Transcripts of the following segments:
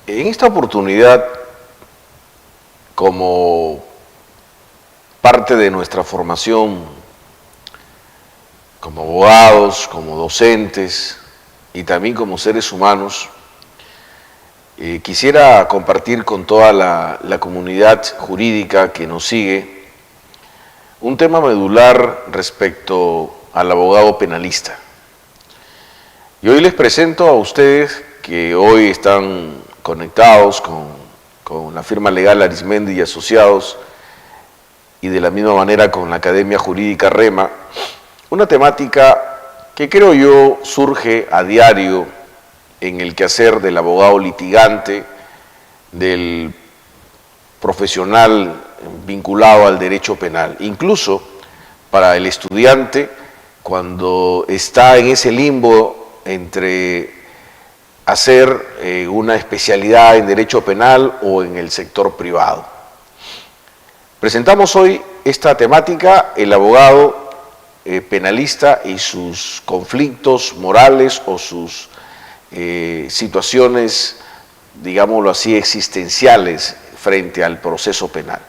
En esta oportunidad, como parte de nuestra formación como abogados, como docentes y también como seres humanos, quisiera compartir con toda la comunidad jurídica que nos sigue un tema medular respecto al abogado penalista. Y hoy les presento a ustedes que hoy están conectados con la firma legal Arismendi y Asociados y de la misma manera con la Academia Jurídica REMA, una temática que creo yo surge a diario en el quehacer del abogado litigante, del profesional vinculado al derecho penal, incluso para el estudiante cuando está en ese limbo entre hacer una especialidad en derecho penal o en el sector privado. Presentamos hoy esta temática, el abogado penalista y sus conflictos morales o sus situaciones, digámoslo así, existenciales frente al proceso penal.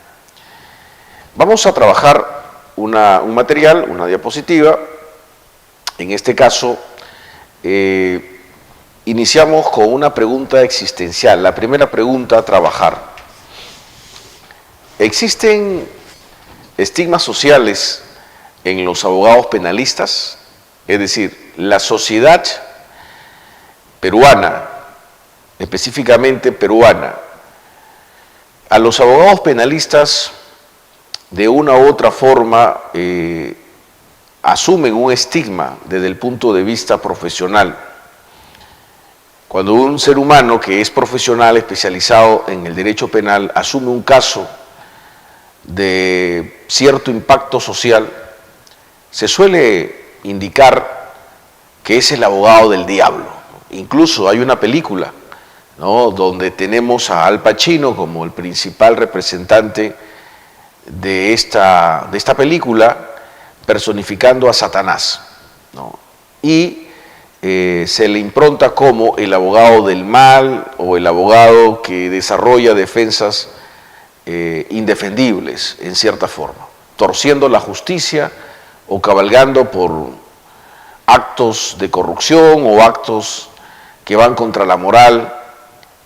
Vamos a trabajar un material, una diapositiva. En este caso, iniciamos con una pregunta existencial. La primera pregunta a trabajar. ¿Existen estigmas sociales en los abogados penalistas? Es decir, la sociedad peruana, específicamente peruana, a los abogados penalistas de una u otra forma asumen un estigma desde el punto de vista profesional. Cuando un ser humano que es profesional especializado en el derecho penal asume un caso de cierto impacto social, se suele indicar que es el abogado del diablo. Incluso hay una película, ¿no?, donde tenemos a Al Pacino como el principal representante de esta película, personificando a Satanás, ¿no? Y se le impronta como el abogado del mal o el abogado que desarrolla defensas indefendibles, en cierta forma, torciendo la justicia o cabalgando por actos de corrupción o actos que van contra la moral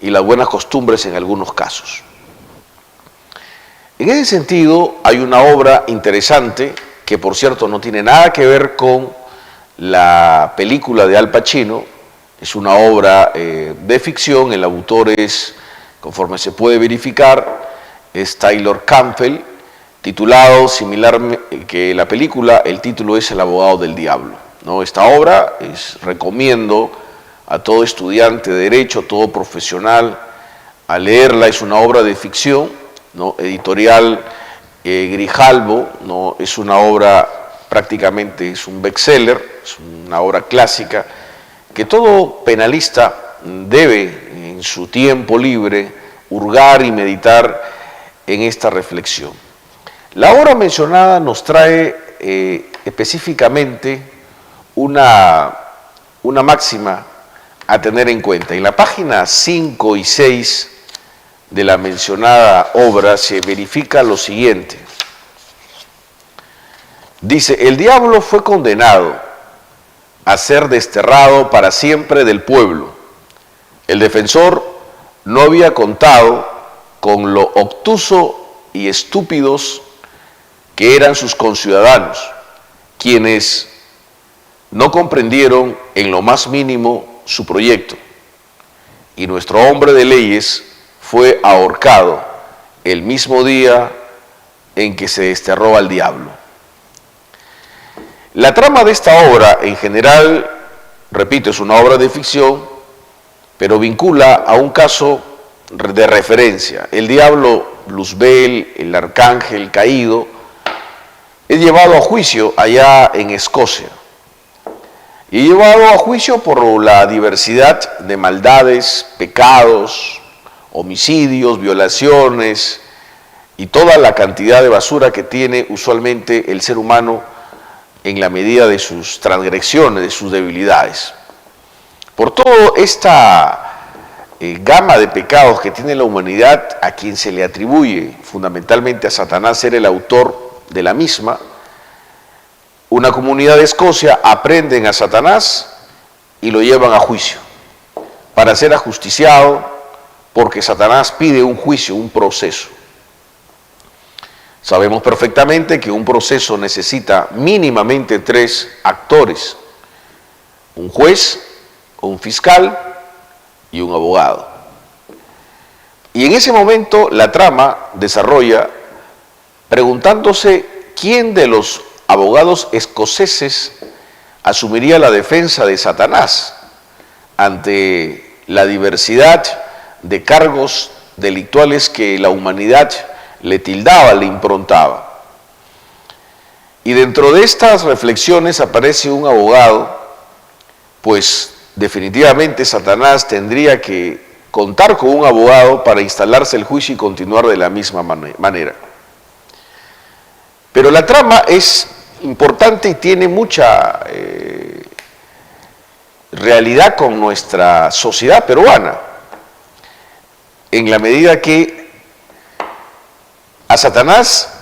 y las buenas costumbres en algunos casos. En ese sentido, hay una obra interesante que, por cierto, no tiene nada que ver con la película de Al Pacino. Es una obra de ficción, el autor es, conforme se puede verificar, es Taylor Campbell, titulado similar que la película, el título es El abogado del diablo, ¿no? Esta obra recomiendo a todo estudiante de derecho, a todo profesional, a leerla. Es una obra de ficción, ¿no? Editorial Grijalbo, ¿no? Es una obra prácticamente, es un bestseller, es una obra clásica que todo penalista debe en su tiempo libre hurgar y meditar en esta reflexión. La obra mencionada nos trae específicamente una máxima a tener en cuenta. En la página 5 y 6 de la mencionada obra se verifica lo siguiente. Dice: el diablo fue condenado a ser desterrado para siempre del pueblo. El defensor no había contado con lo obtuso y estúpidos que eran sus conciudadanos, quienes no comprendieron en lo más mínimo su proyecto, y nuestro hombre de leyes fue ahorcado el mismo día en que se desterró al diablo. La trama de esta obra, en general, repito, es una obra de ficción, pero vincula a un caso de referencia. El diablo, Luzbel, el arcángel caído, es llevado a juicio allá en Escocia. Y llevado a juicio por la diversidad de maldades, pecados, homicidios, violaciones y toda la cantidad de basura que tiene usualmente el ser humano en la medida de sus transgresiones, de sus debilidades. Por todo esta gama de pecados que tiene la humanidad, a quien se le atribuye fundamentalmente a Satanás ser el autor de la misma, una comunidad de Escocia aprenden a Satanás y lo llevan a juicio para ser ajusticiado, porque Satanás pide un juicio, un proceso. Sabemos perfectamente que un proceso necesita mínimamente 3 actores: un juez, un fiscal y un abogado. Y en ese momento la trama desarrolla preguntándose quién de los abogados escoceses asumiría la defensa de Satanás ante la diversidad de cargos delictuales que la humanidad le tildaba, le improntaba. Y dentro de estas reflexiones aparece un abogado, pues definitivamente Satanás tendría que contar con un abogado para instalarse el juicio y continuar de la misma manera. Pero la trama es importante y tiene mucha realidad con nuestra sociedad peruana, en la medida que a Satanás,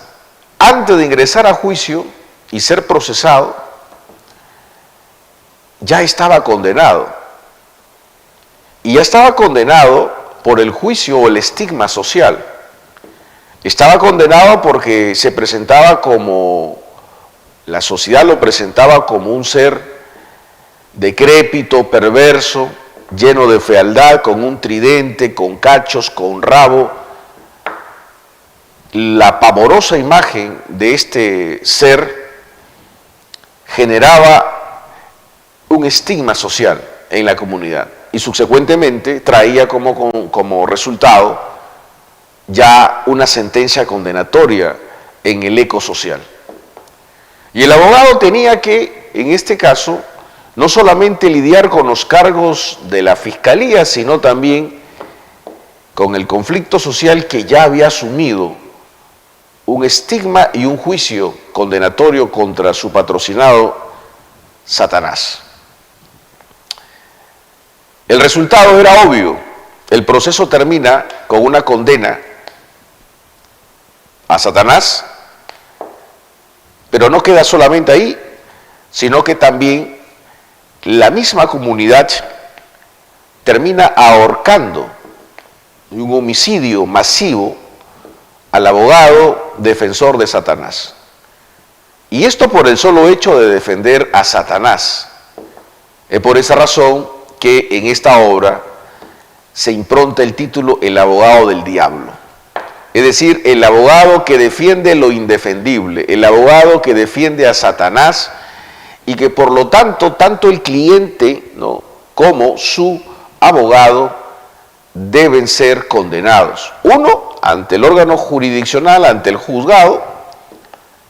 antes de ingresar a juicio y ser procesado, ya estaba condenado. Y ya estaba condenado por el juicio o el estigma social. Estaba condenado porque se presentaba como, la sociedad lo presentaba como un ser decrépito, perverso, lleno de fealdad, con un tridente, con cachos, con rabo. La pavorosa imagen de este ser generaba un estigma social en la comunidad y subsecuentemente traía como resultado ya una sentencia condenatoria en el eco social. Y el abogado tenía que, en este caso, no solamente lidiar con los cargos de la fiscalía, sino también con el conflicto social que ya había asumido un estigma y un juicio condenatorio contra su patrocinado Satanás. El resultado era obvio. El proceso termina con una condena a Satanás, pero no queda solamente ahí, sino que también la misma comunidad termina ahorcando un homicidio masivo al abogado defensor de Satanás. Y esto por el solo hecho de defender a Satanás. Es por esa razón que en esta obra se impronta el título El abogado del diablo. Es decir, el abogado que defiende lo indefendible, el abogado que defiende a Satanás y que por lo tanto, tanto el cliente, ¿no?, como su abogado deben ser condenados. Uno, ante el órgano jurisdiccional, ante el juzgado,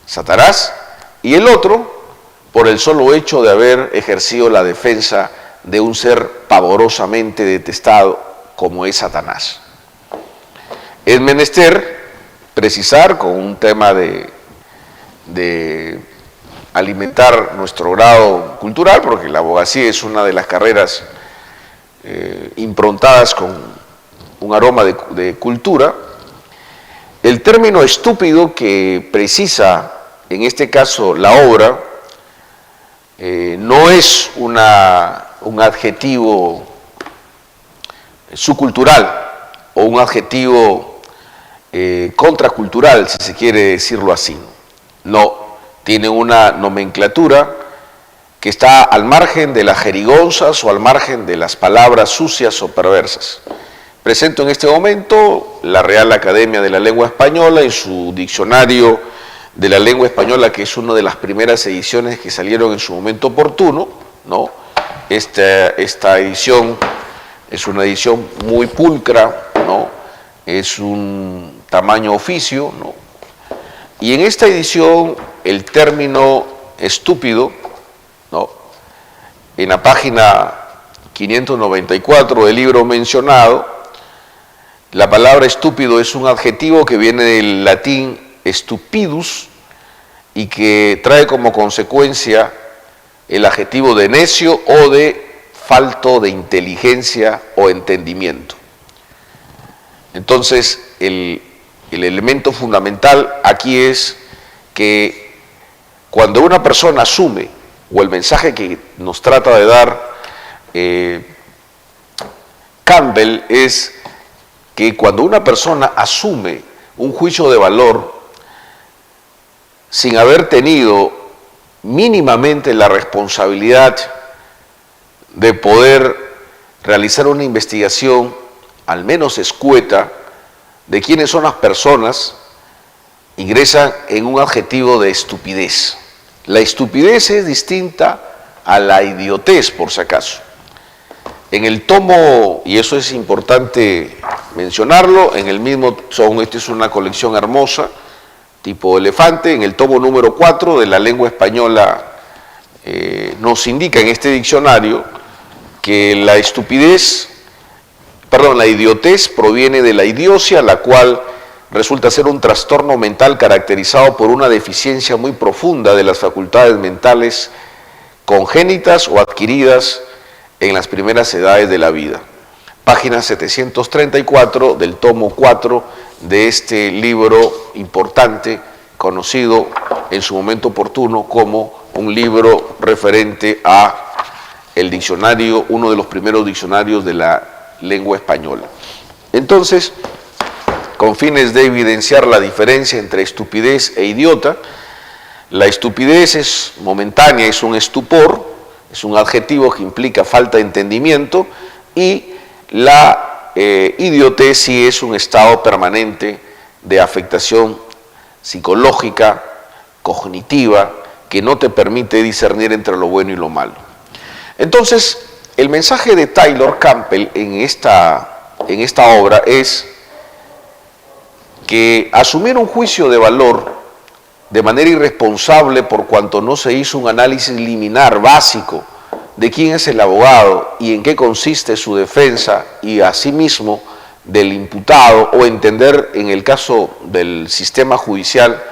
Satanás, y el otro, por el solo hecho de haber ejercido la defensa de un ser pavorosamente detestado como es Satanás. Es menester precisar, con un tema de alimentar nuestro grado cultural, porque la abogacía es una de las carreras improntadas con un aroma de cultura. El término estúpido que precisa en este caso la obra no es un adjetivo subcultural o un adjetivo contracultural, si se quiere decirlo así. No, tiene una nomenclatura que está al margen de las jerigonzas o al margen de las palabras sucias o perversas. Presento en este momento la Real Academia de la Lengua Española en su diccionario de la lengua española, que es una de las primeras ediciones que salieron en su momento oportuno, ¿no? Esta edición es una edición muy pulcra, ¿no? Es un tamaño oficio, ¿no? Y en esta edición el término estúpido, ¿no?, en la página 594 del libro mencionado, la palabra estúpido es un adjetivo que viene del latín stupidus y que trae como consecuencia el adjetivo de necio o de falto de inteligencia o entendimiento. Entonces, el elemento fundamental aquí es que cuando una persona asume, o el mensaje que nos trata de dar Campbell es que cuando una persona asume un juicio de valor sin haber tenido mínimamente la responsabilidad de poder realizar una investigación, al menos escueta, de quiénes son las personas, ingresa en un adjetivo de estupidez. La estupidez es distinta a la idiotez, por si acaso. En el tomo, y eso es importante mencionarlo, en el mismo tomo, esta es una colección hermosa, tipo elefante, en el tomo número 4 de la lengua española nos indica en este diccionario que la idiotez proviene de la idiocia, la cual resulta ser un trastorno mental caracterizado por una deficiencia muy profunda de las facultades mentales congénitas o adquiridas en las primeras edades de la vida. Página 734 del tomo 4 de este libro importante, conocido en su momento oportuno como un libro referente a el diccionario, uno de los primeros diccionarios de la lengua española. Entonces, con fines de evidenciar la diferencia entre estupidez e idiota, la estupidez es momentánea, es un estupor, es un adjetivo que implica falta de entendimiento, y la idiotez sí es un estado permanente de afectación psicológica, cognitiva, que no te permite discernir entre lo bueno y lo malo. Entonces, el mensaje de Taylor Campbell en esta obra es que asumir un juicio de valor de manera irresponsable por cuanto no se hizo un análisis liminar básico de quién es el abogado y en qué consiste su defensa y asimismo del imputado, o entender en el caso del sistema judicial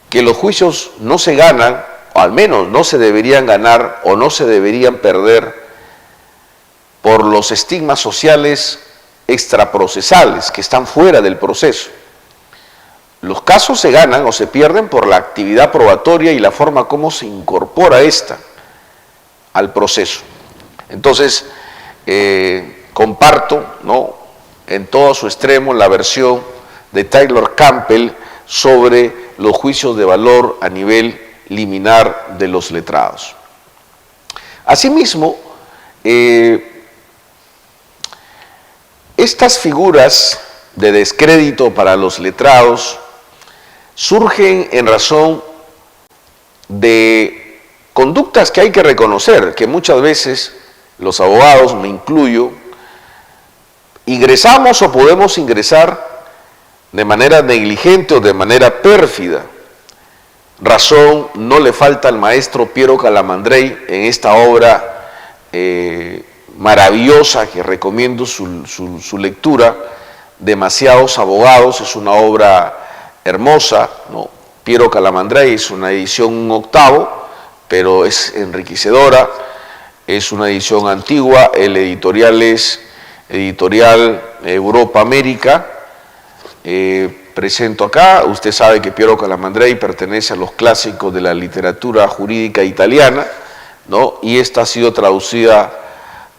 que los juicios no se ganan, o al menos no se deberían ganar o no se deberían perder por los estigmas sociales extraprocesales que están fuera del proceso. Los casos se ganan o se pierden por la actividad probatoria y la forma como se incorpora esta al proceso. Entonces, comparto, ¿no?, en todo su extremo la versión de Taylor Campbell sobre los juicios de valor a nivel liminar de los letrados. Asimismo, estas figuras de descrédito para los letrados surgen en razón de conductas que hay que reconocer, que muchas veces los abogados, me incluyo, ingresamos o podemos ingresar de manera negligente o de manera pérfida. Razón no le falta al maestro Piero Calamandrei en esta obra maravillosa que recomiendo su lectura, Demasiados abogados. Es una obra hermosa, ¿no? Piero Calamandrei es una edición 1/8, pero es enriquecedora, es una edición antigua, el editorial es Editorial Europa América. Presento acá, usted sabe que Piero Calamandrei pertenece a los clásicos de la literatura jurídica italiana, ¿no? Y esta ha sido traducida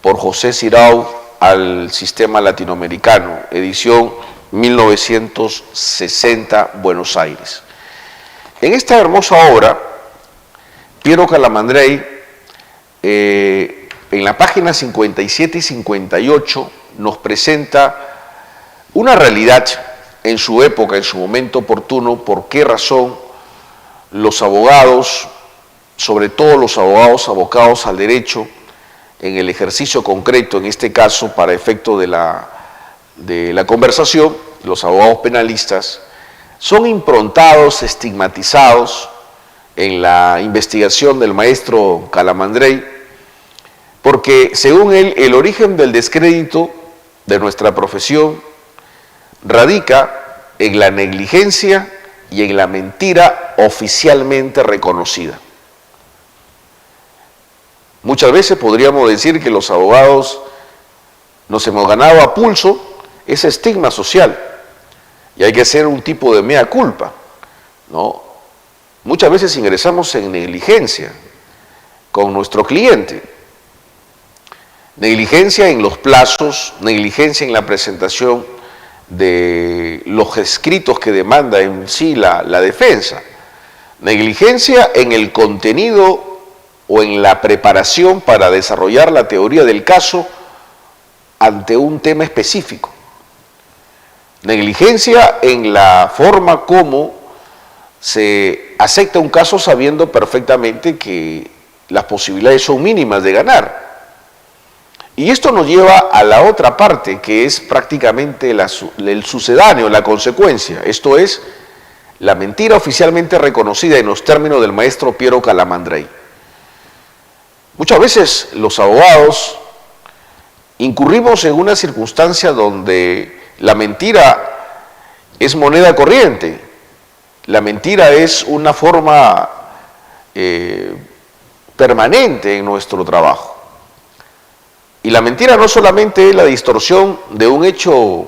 por José Sirau al sistema latinoamericano, edición 1960, Buenos Aires. En esta hermosa obra, Piero Calamandrei, en la página 57 y 58, nos presenta una realidad en su época, en su momento oportuno, por qué razón los abogados, sobre todo los abogados abocados al derecho, en el ejercicio concreto, en este caso para efecto de la conversación, los abogados penalistas, son improntados, estigmatizados en la investigación del maestro Calamandrei, porque según él, el origen del descrédito de nuestra profesión radica en la negligencia y en la mentira oficialmente reconocida. Muchas veces podríamos decir que los abogados nos hemos ganado a pulso ese estigma social y hay que hacer un tipo de mea culpa, ¿no? Muchas veces ingresamos en negligencia con nuestro cliente, negligencia en los plazos, negligencia en la presentación de los escritos que demanda en sí la defensa, negligencia en el contenido o en la preparación para desarrollar la teoría del caso ante un tema específico, negligencia en la forma como se acepta un caso sabiendo perfectamente que las posibilidades son mínimas de ganar. Y esto nos lleva a la otra parte, que es prácticamente el sucedáneo, la consecuencia. Esto es la mentira oficialmente reconocida en los términos del maestro Piero Calamandrei. Muchas veces los abogados incurrimos en una circunstancia donde la mentira es moneda corriente, la mentira es una forma permanente en nuestro trabajo. Y la mentira no solamente es la distorsión de un hecho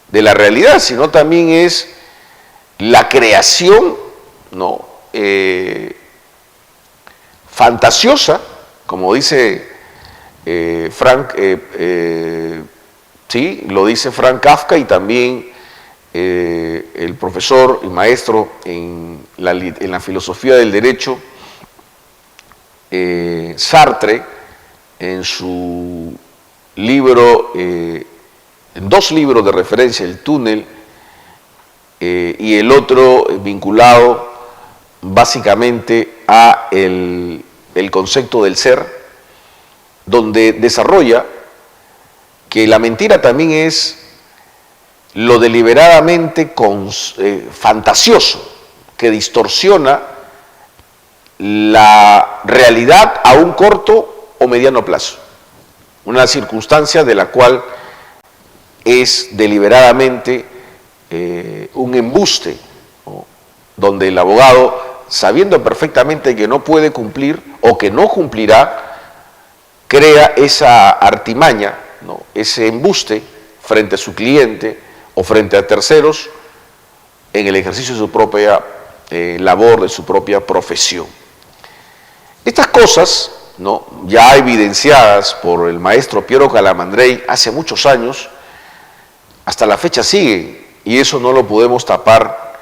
de la realidad, sino también es la creación, ¿no?, fantasiosa, como dice lo dice Franz Kafka y también el profesor y maestro en la filosofía del derecho, Sartre, en su libro, en dos libros de referencia, El túnel y el otro vinculado básicamente a el concepto del ser, donde desarrolla que la mentira también es lo deliberadamente fantasioso, que distorsiona la realidad a un corto o mediano plazo, una circunstancia de la cual es deliberadamente un embuste, ¿no?, donde el abogado, sabiendo perfectamente que no puede cumplir o que no cumplirá, crea esa artimaña, ¿no?, ese embuste frente a su cliente o frente a terceros en el ejercicio de su propia labor, de su propia profesión. Estas cosas, ¿no?, ya evidenciadas por el maestro Piero Calamandrei hace muchos años, hasta la fecha siguen, y eso no lo podemos tapar,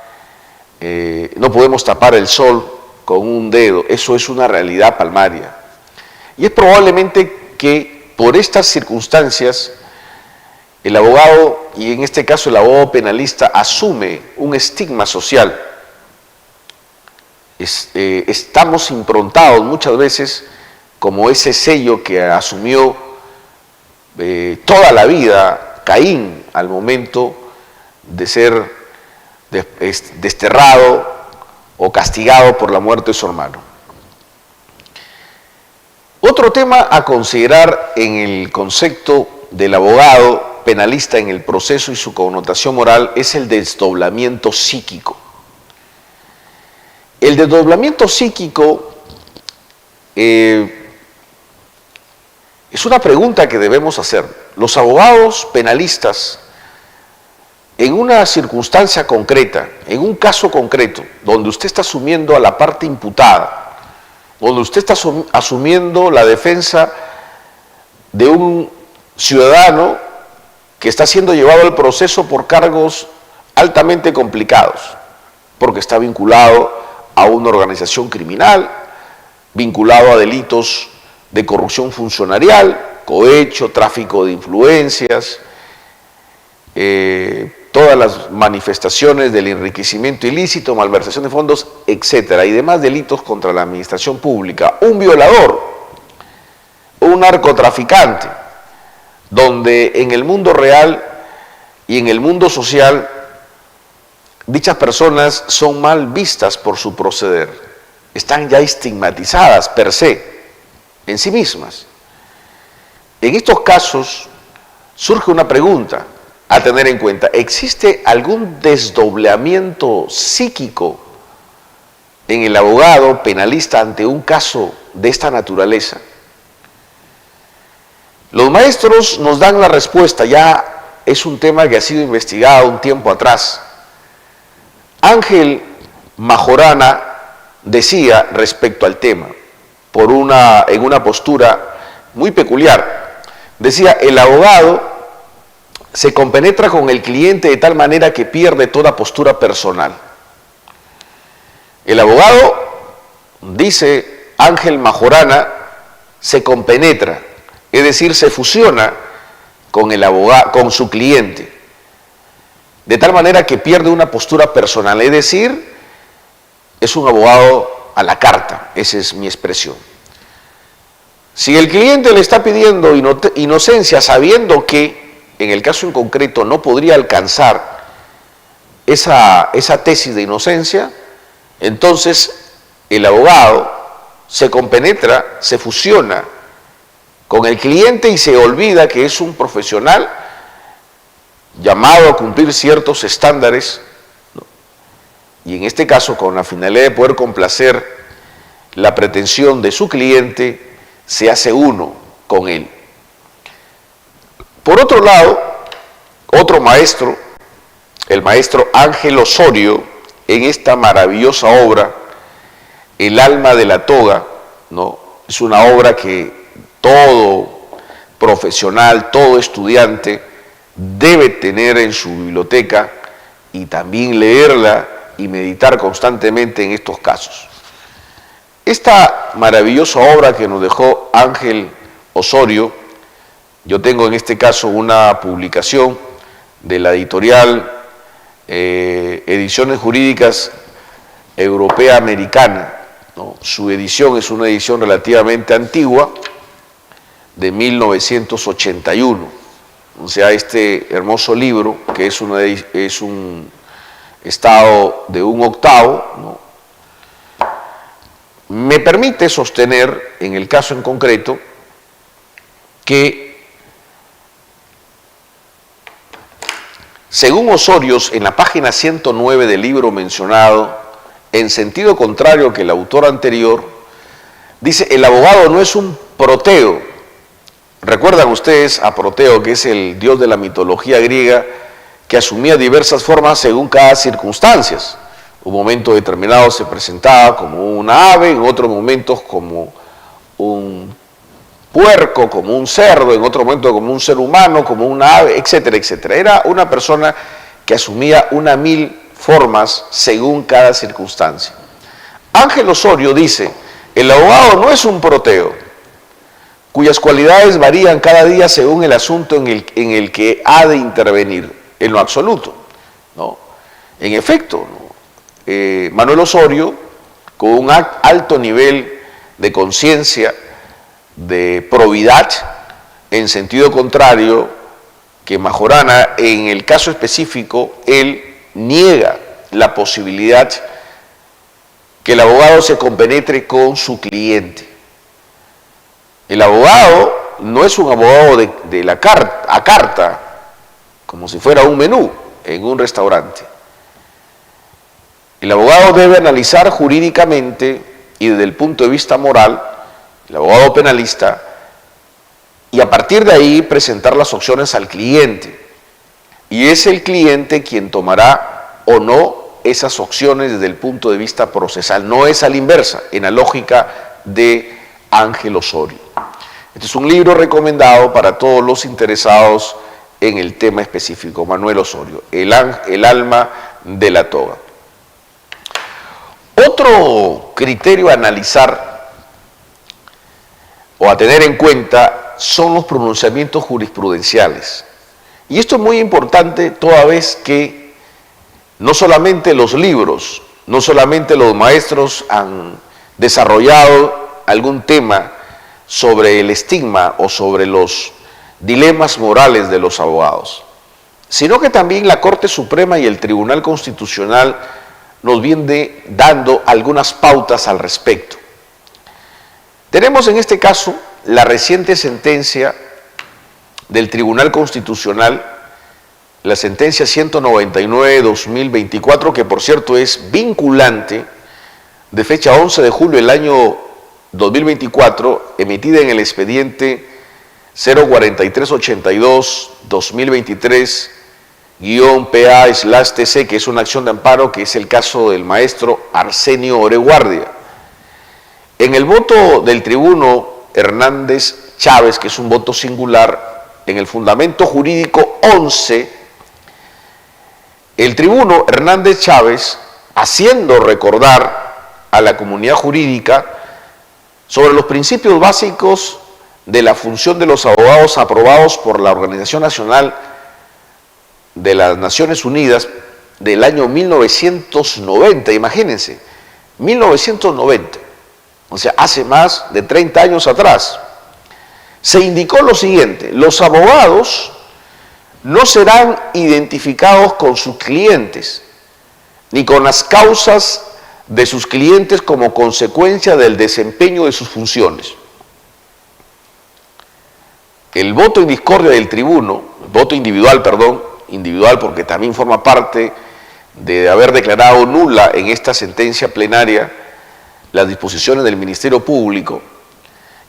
no podemos tapar el sol con un dedo, eso es una realidad palmaria. Y es probablemente que por estas circunstancias el abogado, y en este caso el abogado penalista, asume un estigma social. Estamos improntados muchas veces como ese sello que asumió toda la vida Caín al momento de ser desterrado o castigado por la muerte de su hermano. Otro tema a considerar en el concepto del abogado penalista en el proceso y su connotación moral es el desdoblamiento psíquico. El desdoblamiento psíquico es una pregunta que debemos hacer. Los abogados penalistas, en una circunstancia concreta, en un caso concreto, donde usted está asumiendo a la parte imputada, donde usted está asumiendo la defensa de un ciudadano que está siendo llevado al proceso por cargos altamente complicados, porque está vinculado a una organización criminal, vinculado a delitos de corrupción funcionarial, cohecho, tráfico de influencias, todas las manifestaciones del enriquecimiento ilícito, malversación de fondos, etcétera, y demás delitos contra la administración pública, un violador, un narcotraficante, donde en el mundo real y en el mundo social dichas personas son mal vistas por su proceder, están ya estigmatizadas per se, en sí mismas. En estos casos surge una pregunta a tener en cuenta: ¿existe algún desdoblamiento psíquico en el abogado penalista ante un caso de esta naturaleza? Los maestros nos dan la respuesta ya es un tema que ha sido investigado un tiempo atrás. Ángel Majorana decía respecto al tema, en una postura muy peculiar, decía: el abogado se compenetra con el cliente de tal manera que pierde toda postura personal. El abogado, dice Ángel Majorana, se compenetra, es decir, se fusiona con su cliente, de tal manera que pierde una postura personal, es decir, es un abogado a la carta, esa es mi expresión. Si el cliente le está pidiendo inocencia sabiendo que, en el caso en concreto, no podría alcanzar esa tesis de inocencia, entonces el abogado se compenetra, se fusiona con el cliente y se olvida que es un profesional llamado a cumplir ciertos estándares, ¿no? Y en este caso, con la finalidad de poder complacer la pretensión de su cliente, se hace uno con él. Por otro lado, otro maestro, el maestro Ángel Osorio, en esta maravillosa obra, El alma de la toga, ¿no? Es una obra que todo profesional, todo estudiante debe tener en su biblioteca y también leerla y meditar constantemente en estos casos. Esta maravillosa obra que nos dejó Ángel Osorio, yo tengo en este caso una publicación de la editorial Ediciones Jurídicas Europea Americana, ¿no? Su edición es una edición relativamente antigua, de 1981. O sea, este hermoso libro, que es un estado de un octavo, ¿no? Me permite sostener, en el caso en concreto, que según Osorio, en la página 109 del libro mencionado, en sentido contrario que el autor anterior, dice: el abogado no es un Proteo. ¿Recuerdan ustedes a Proteo, que es el dios de la mitología griega, que asumía diversas formas según cada circunstancia? Un momento determinado se presentaba como una ave, en otros momentos como un puerco, como un cerdo, en otro momento como un ser humano, como una ave, etcétera, etcétera. Era una persona que asumía 1000 formas según cada circunstancia. Ángel Osorio dice: el abogado no es un Proteo, cuyas cualidades varían cada día según el asunto en el que ha de intervenir, en lo absoluto, ¿no? En efecto, ¿no? Manuel Osorio, con un alto nivel de conciencia, de probidad, en sentido contrario que Majorana, en el caso específico, él niega la posibilidad que el abogado se compenetre con su cliente. El abogado no es un abogado de la a carta, como si fuera un menú en un restaurante. El abogado debe analizar jurídicamente y desde el punto de vista moral, el abogado penalista, y a partir de ahí presentar las opciones al cliente. Y es el cliente quien tomará o no esas opciones desde el punto de vista procesal. No es a la inversa, en la lógica de Ángel Osorio. Este es un libro recomendado para todos los interesados en el tema específico. Manuel Osorio, El alma de la toga. Otro criterio a analizar o a tener en cuenta son los pronunciamientos jurisprudenciales. Y esto es muy importante toda vez que no solamente los libros, no solamente los maestros han desarrollado algún tema sobre el estigma o sobre los dilemas morales de los abogados, sino que también la Corte Suprema y el Tribunal Constitucional nos viene dando algunas pautas al respecto. Tenemos en este caso la reciente sentencia del Tribunal Constitucional, la sentencia 199/2024, que por cierto es vinculante, de fecha 11 de julio del año 2024, emitida en el expediente 04382-2023-PA/TC, que es una acción de amparo, que es el caso del maestro Arsenio Oreguardia. En el voto del tribuno Hernández Chávez, que es un voto singular, en el fundamento jurídico 11, el tribuno Hernández Chávez, haciendo recordar a la comunidad jurídica sobre los principios básicos de la función de los abogados aprobados por la Organización Nacional de las Naciones Unidas del año 1990, imagínense, 1990, o sea, hace más de 30 años atrás, se indicó lo siguiente: los abogados no serán identificados con sus clientes, ni con las causas de sus clientes como consecuencia del desempeño de sus funciones. El voto en discordia del tribuno, voto individual, perdón, individual porque también forma parte de haber declarado nula en esta sentencia plenaria las disposiciones del Ministerio Público,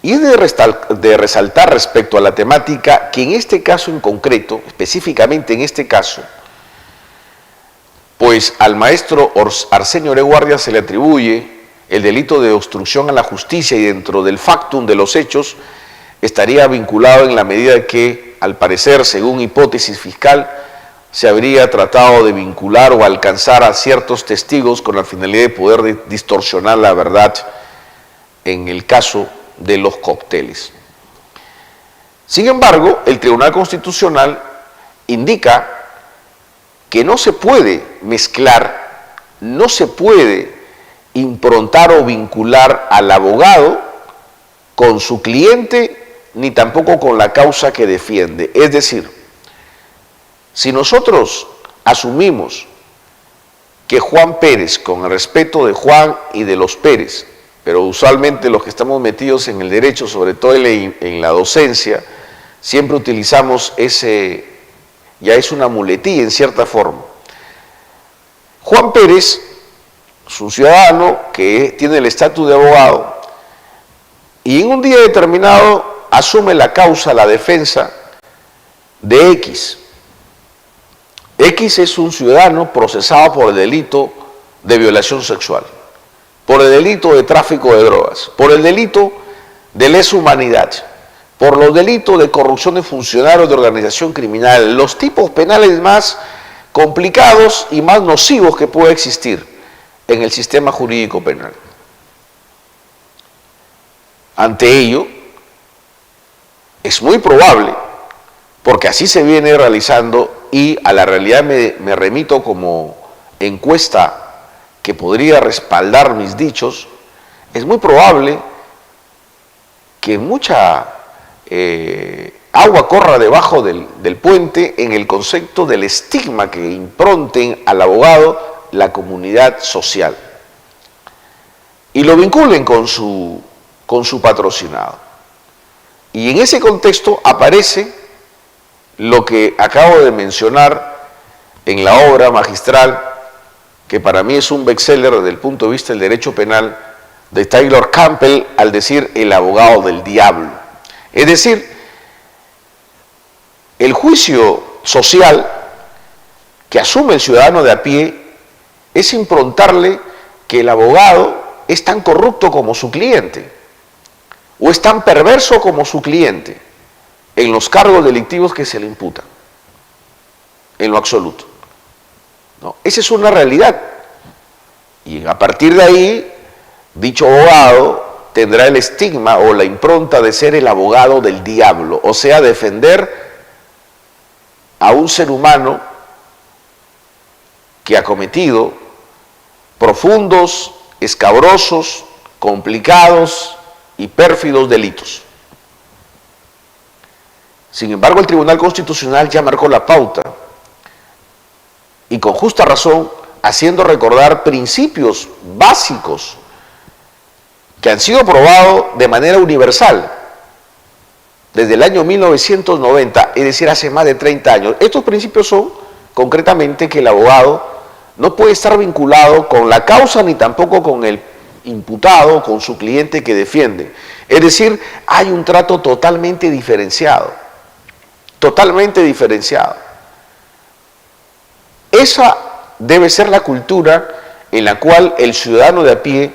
y es de resaltar respecto a la temática que en este caso en concreto, específicamente en este caso, pues al maestro Arsenio Oreguardia se le atribuye el delito de obstrucción a la justicia, y dentro del factum de los hechos estaría vinculado en la medida que, al parecer, según hipótesis fiscal, se habría tratado de vincular o alcanzar a ciertos testigos con la finalidad de poder distorsionar la verdad en el caso de los cócteles. Sin embargo, el Tribunal Constitucional indica que no se puede mezclar, no se puede improntar o vincular al abogado con su cliente, ni tampoco con la causa que defiende. Es decir, si nosotros asumimos que Juan Pérez, con el respeto de Juan y de los Pérez, pero usualmente los que estamos metidos en el derecho, sobre todo en la docencia, siempre utilizamos ese, ya es una muletilla en cierta forma. Juan Pérez es un ciudadano que tiene el estatus de abogado y en un día determinado asume la causa, la defensa de X. X es un ciudadano procesado por el delito de violación sexual, por el delito de tráfico de drogas, por el delito de lesa humanidad, por los delitos de corrupción de funcionarios de organización criminal, los tipos penales más complicados y más nocivos que puede existir en el sistema jurídico penal. Ante ello, es muy probable, porque así se viene realizando, y a la realidad me remito como encuesta que podría respaldar mis dichos, es muy probable que mucha agua corra debajo del puente en el concepto del estigma que impronten al abogado la comunidad social y lo vinculen con su patrocinado. Y en ese contexto aparece lo que acabo de mencionar en la obra magistral, que para mí es un bestseller desde el punto de vista del derecho penal, de Taylor Campbell, al decir el abogado del diablo. Es decir, el juicio social que asume el ciudadano de a pie es improntarle que el abogado es tan corrupto como su cliente, o es tan perverso como su cliente, en los cargos delictivos que se le imputan, en lo absoluto. ¿No? Esa es una realidad. Y a partir de ahí, dicho abogado tendrá el estigma o la impronta de ser el abogado del diablo, o sea, defender a un ser humano que ha cometido profundos, escabrosos, complicados y pérfidos delitos. Sin embargo, el Tribunal Constitucional ya marcó la pauta, y con justa razón, haciendo recordar principios básicos que han sido aprobados de manera universal desde el año 1990, es decir, hace más de 30 años. Estos principios son, concretamente, que el abogado no puede estar vinculado con la causa ni tampoco con el imputado, con su cliente que defiende. Es decir, hay un trato totalmente diferenciado. Totalmente diferenciado. Esa debe ser la cultura en la cual el ciudadano de a pie,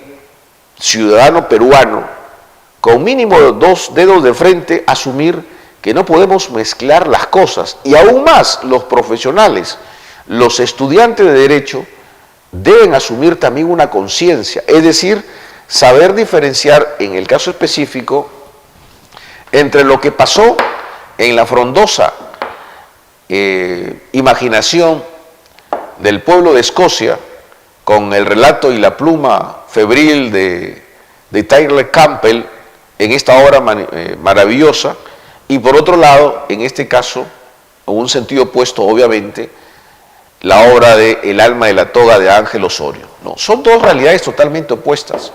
ciudadano peruano, con mínimo 2 dedos de frente, asumir que no podemos mezclar las cosas. Y aún más, los profesionales, los estudiantes de Derecho, deben asumir también una conciencia, es decir, saber diferenciar en el caso específico entre lo que pasó en la frondosa imaginación del pueblo de Escocia, con el relato y la pluma febril de Tyler Campbell en esta obra maravillosa, y por otro lado, en este caso, en un sentido opuesto obviamente, la obra de El alma de la toga de Ángel Osorio. No, son dos realidades totalmente opuestas.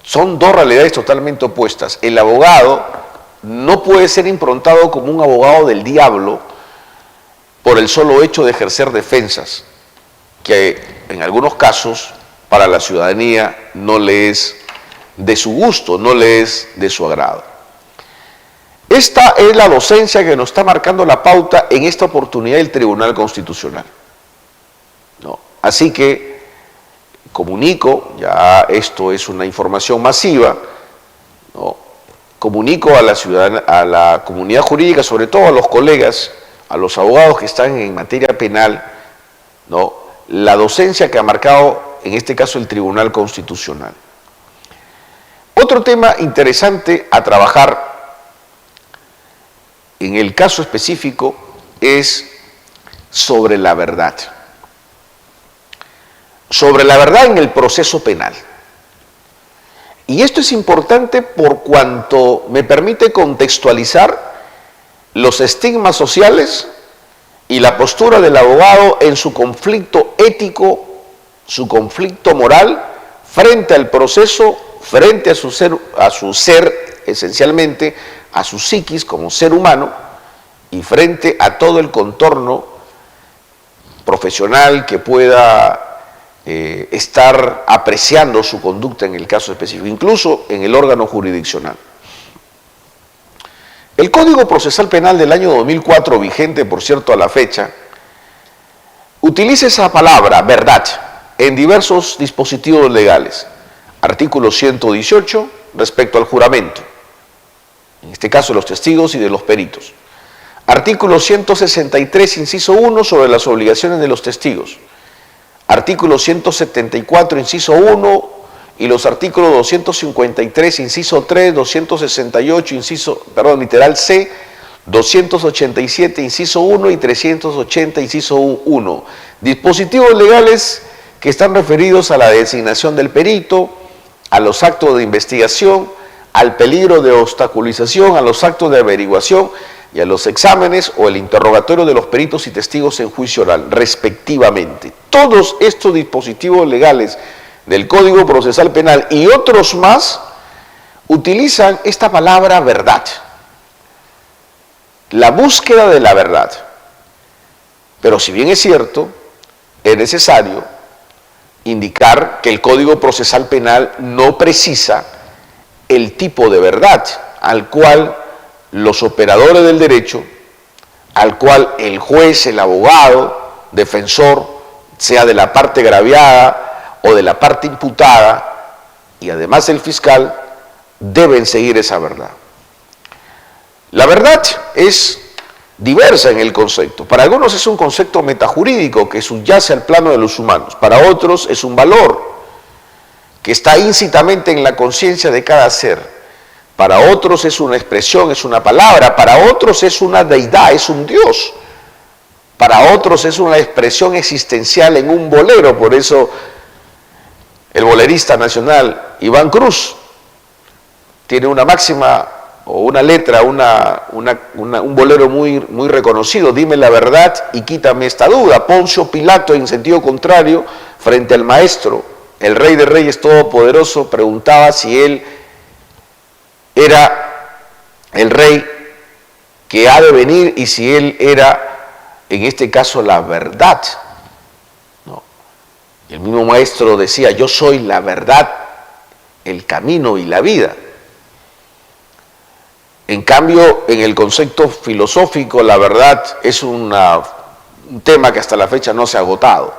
Son dos realidades totalmente opuestas. El abogado no puede ser improntado como un abogado del diablo por el solo hecho de ejercer defensas, que en algunos casos para la ciudadanía no le es de su gusto, no le es de su agrado. Esta es la docencia que nos está marcando la pauta en esta oportunidad del Tribunal Constitucional. ¿No? Así que comunico, ya esto es una información masiva, ¿no? Comunico a la comunidad jurídica, sobre todo a los colegas, a los abogados que están en materia penal, ¿no? La docencia que ha marcado en este caso el Tribunal Constitucional. Otro tema interesante a trabajar en el caso específico es sobre la verdad. Sobre la verdad en el proceso penal. Y esto es importante por cuanto me permite contextualizar los estigmas sociales y la postura del abogado en su conflicto ético, su conflicto moral, frente al proceso, frente a su ser esencialmente, a su psiquis como ser humano, y frente a todo el contorno profesional que pueda estar apreciando su conducta en el caso específico, incluso en el órgano jurisdiccional. El Código Procesal Penal del año 2004, vigente por cierto a la fecha, utiliza esa palabra, verdad, en diversos dispositivos legales. Artículo 118, respecto al juramento, en este caso de los testigos y de los peritos. Artículo 163, inciso 1, sobre las obligaciones de los testigos. Artículo 174, inciso 1, y los artículos 253, inciso 3, 268, literal C, 287, inciso 1 y 380, inciso 1. Dispositivos legales que están referidos a la designación del perito, a los actos de investigación, al peligro de obstaculización, a los actos de averiguación y a los exámenes o el interrogatorio de los peritos y testigos en juicio oral, respectivamente. Todos estos dispositivos legales del Código Procesal Penal y otros más utilizan esta palabra verdad, la búsqueda de la verdad. Pero si bien es cierto, es necesario indicar que el Código Procesal Penal no precisa el tipo de verdad al cual los operadores del derecho, al cual el juez, el abogado, defensor, sea de la parte agraviada o de la parte imputada, y además el fiscal, deben seguir esa verdad. La verdad es diversa en el concepto. Para algunos es un concepto metajurídico que subyace al plano de los humanos. Para otros es un valor que está íncitamente en la conciencia de cada ser. Para otros es una expresión, es una palabra. Para otros es una deidad, es un Dios. Para otros es una expresión existencial en un bolero. Por eso el bolerista nacional Iván Cruz tiene una máxima o una letra, un bolero muy reconocido: dime la verdad y quítame esta duda. Poncio Pilato, en sentido contrario, frente al maestro, el Rey de Reyes Todopoderoso, preguntaba si él era el rey que ha de venir y si él era, en este caso, la verdad. ¿No? El mismo maestro decía, yo soy la verdad, el camino y la vida. En cambio, en el concepto filosófico, la verdad es un tema que hasta la fecha no se ha agotado.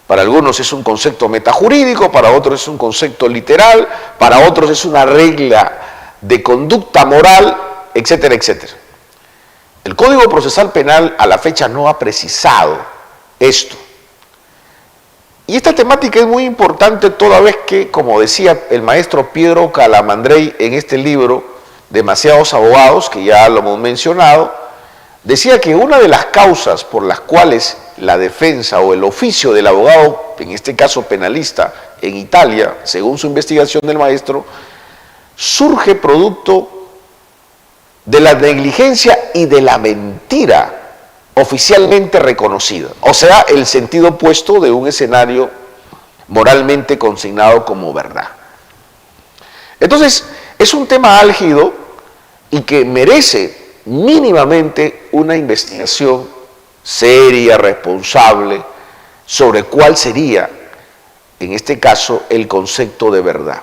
Para algunos es un concepto metajurídico, para otros es un concepto literal, para otros es una regla de conducta moral, etcétera, etcétera. El Código Procesal Penal a la fecha no ha precisado esto. Y esta temática es muy importante toda vez que, como decía el maestro Piero Calamandrei en este libro, Demasiados abogados, que ya lo hemos mencionado, decía que una de las causas por las cuales la defensa o el oficio del abogado, en este caso penalista, en Italia, según su investigación del maestro, surge producto de la negligencia y de la mentira oficialmente reconocida, o sea, el sentido opuesto de un escenario moralmente consignado como verdad. Entonces, es un tema álgido y que merece mínimamente una investigación seria, responsable, sobre cuál sería, en este caso, el concepto de verdad.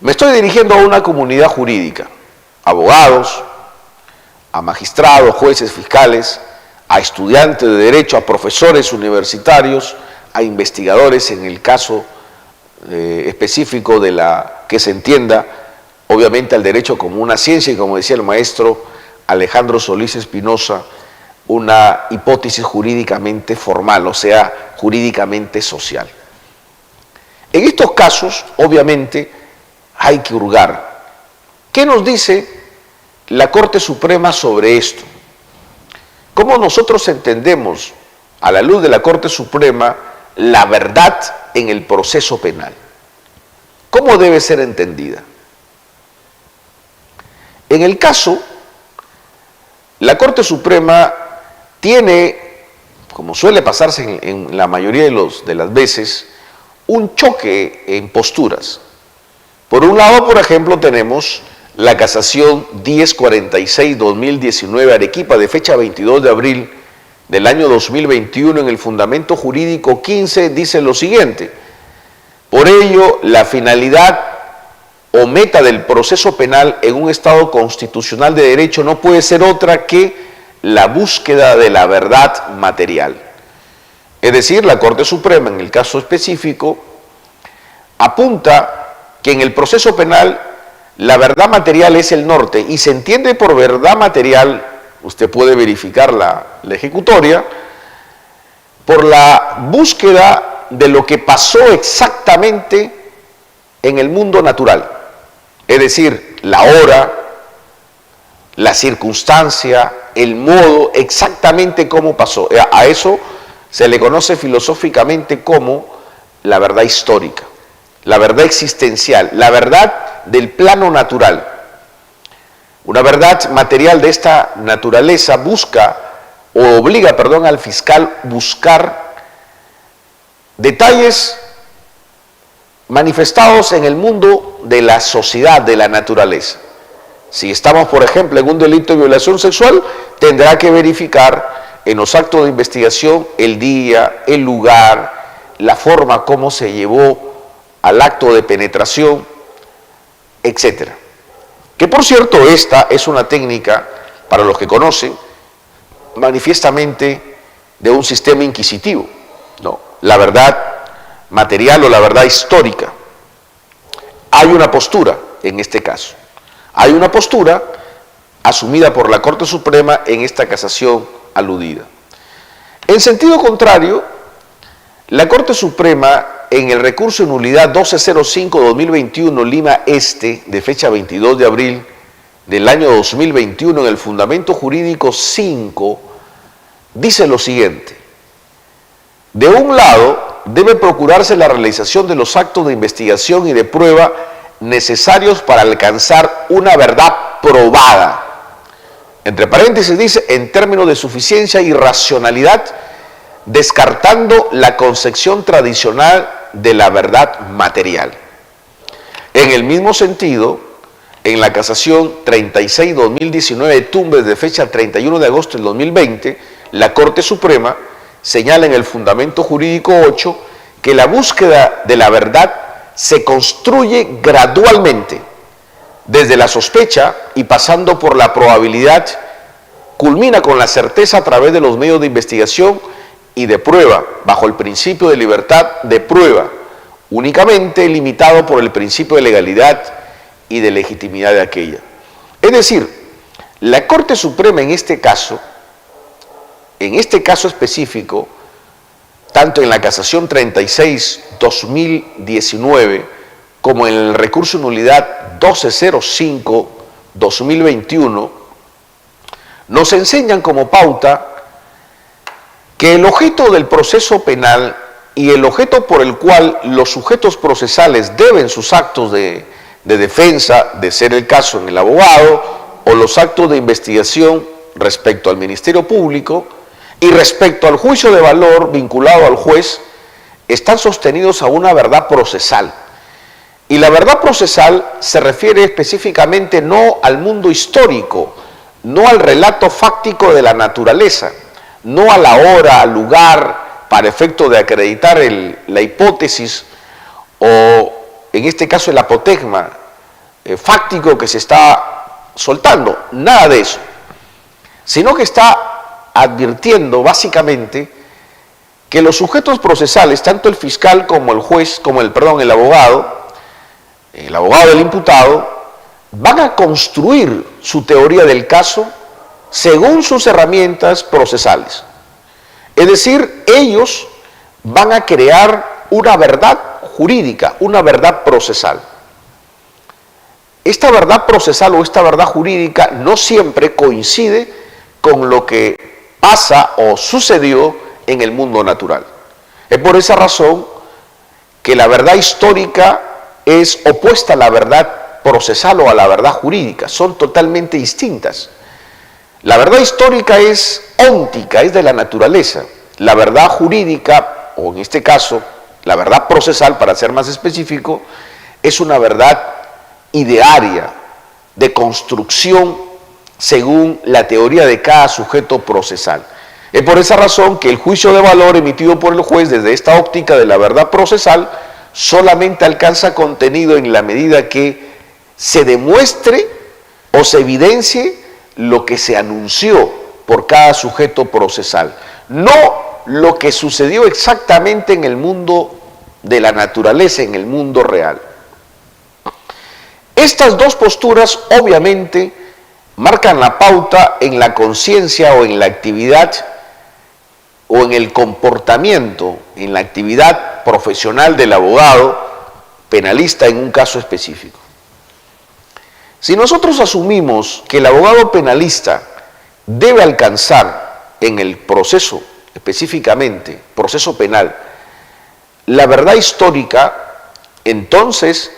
Me estoy dirigiendo a una comunidad jurídica, abogados, a magistrados, jueces, fiscales, a estudiantes de derecho, a profesores universitarios, a investigadores en el caso específico de la que se entienda, obviamente, al derecho como una ciencia y, como decía el maestro Alejandro Solís Espinosa, una hipótesis jurídicamente formal, o sea, jurídicamente social. En estos casos, obviamente, hay que hurgar. ¿Qué nos dice la Corte Suprema sobre esto? ¿Cómo nosotros entendemos, a la luz de la Corte Suprema, la verdad en el proceso penal? ¿Cómo debe ser entendida? En el caso, la Corte Suprema tiene, como suele pasarse en la mayoría de las veces, un choque en posturas. Por un lado, por ejemplo, tenemos la casación 1046-2019 Arequipa, de fecha 22 de abril del año 2021, en el fundamento jurídico 15, dice lo siguiente: por ello, la finalidad o meta del proceso penal en un Estado constitucional de derecho no puede ser otra que la búsqueda de la verdad material. Es decir, la Corte Suprema, en el caso específico, apunta que en el proceso penal la verdad material es el norte, y se entiende por verdad material, usted puede verificar la ejecutoria, por la búsqueda de lo que pasó exactamente en el mundo natural, es decir, la hora, la circunstancia, el modo, exactamente cómo pasó. A eso se le conoce filosóficamente como la verdad histórica, la verdad existencial, la verdad del plano natural. Una verdad material de esta naturaleza obliga al fiscal buscar detalles manifestados en el mundo de la sociedad, de la naturaleza. Si estamos, por ejemplo, en un delito de violación sexual, tendrá que verificar en los actos de investigación el día, el lugar, la forma como se llevó al acto de penetración, etcétera. Que, por cierto, esta es una técnica, para los que conocen, manifiestamente de un sistema inquisitivo, ¿no? La verdad material o la verdad histórica. Hay una postura en este caso. Hay una postura asumida por la Corte Suprema en esta casación aludida. En sentido contrario, la Corte Suprema, en el recurso de nulidad 1205-2021 Lima Este, de fecha 22 de abril del año 2021, en el fundamento jurídico 5, dice lo siguiente: de un lado, debe procurarse la realización de los actos de investigación y de prueba necesarios para alcanzar una verdad probada. Entre paréntesis dice, en términos de suficiencia y racionalidad, descartando la concepción tradicional de la verdad material. En el mismo sentido, en la casación 36-2019 de Tumbes, de fecha 31 de agosto del 2020, la Corte Suprema señala en el Fundamento Jurídico 8 que la búsqueda de la verdad se construye gradualmente, desde la sospecha y pasando por la probabilidad, culmina con la certeza a través de los medios de investigación y de prueba, bajo el principio de libertad de prueba, únicamente limitado por el principio de legalidad y de legitimidad de aquella. Es decir, la Corte Suprema en este caso específico, tanto en la casación 36-2019 como en el recurso de nulidad 1205-2021, nos enseñan como pauta que el objeto del proceso penal y el objeto por el cual los sujetos procesales deben sus actos de defensa, de ser el caso en el abogado, o los actos de investigación respecto al Ministerio Público y respecto al juicio de valor vinculado al juez, están sostenidos a una verdad procesal. Y la verdad procesal se refiere específicamente no al mundo histórico, no al relato fáctico de la naturaleza, no a la hora, al lugar, para efecto de acreditar la hipótesis o, en este caso, el apotegma fáctico que se está soltando, nada de eso, sino que está advirtiendo básicamente que los sujetos procesales, tanto el fiscal como el juez, como el abogado del imputado, van a construir su teoría del caso según sus herramientas procesales. Es decir, ellos van a crear una verdad jurídica, una verdad procesal. Esta verdad procesal o esta verdad jurídica no siempre coincide con lo que pasa o sucedió en el mundo natural. Es por esa razón que la verdad histórica es opuesta a la verdad procesal o a la verdad jurídica, son totalmente distintas. La verdad histórica es óntica, es de la naturaleza. La verdad jurídica, o en este caso, la verdad procesal, para ser más específico, es una verdad idearia, de construcción según la teoría de cada sujeto procesal. Es por esa razón que el juicio de valor emitido por el juez desde esta óptica de la verdad procesal solamente alcanza contenido en la medida que se demuestre o se evidencie lo que se anunció por cada sujeto procesal, no lo que sucedió exactamente en el mundo de la naturaleza, en el mundo real. Estas dos posturas obviamente marcan la pauta en la conciencia o en la actividad o en el comportamiento, en la actividad profesional del abogado penalista en un caso específico. Si nosotros asumimos que el abogado penalista debe alcanzar en el proceso, específicamente, proceso penal, la verdad histórica, entonces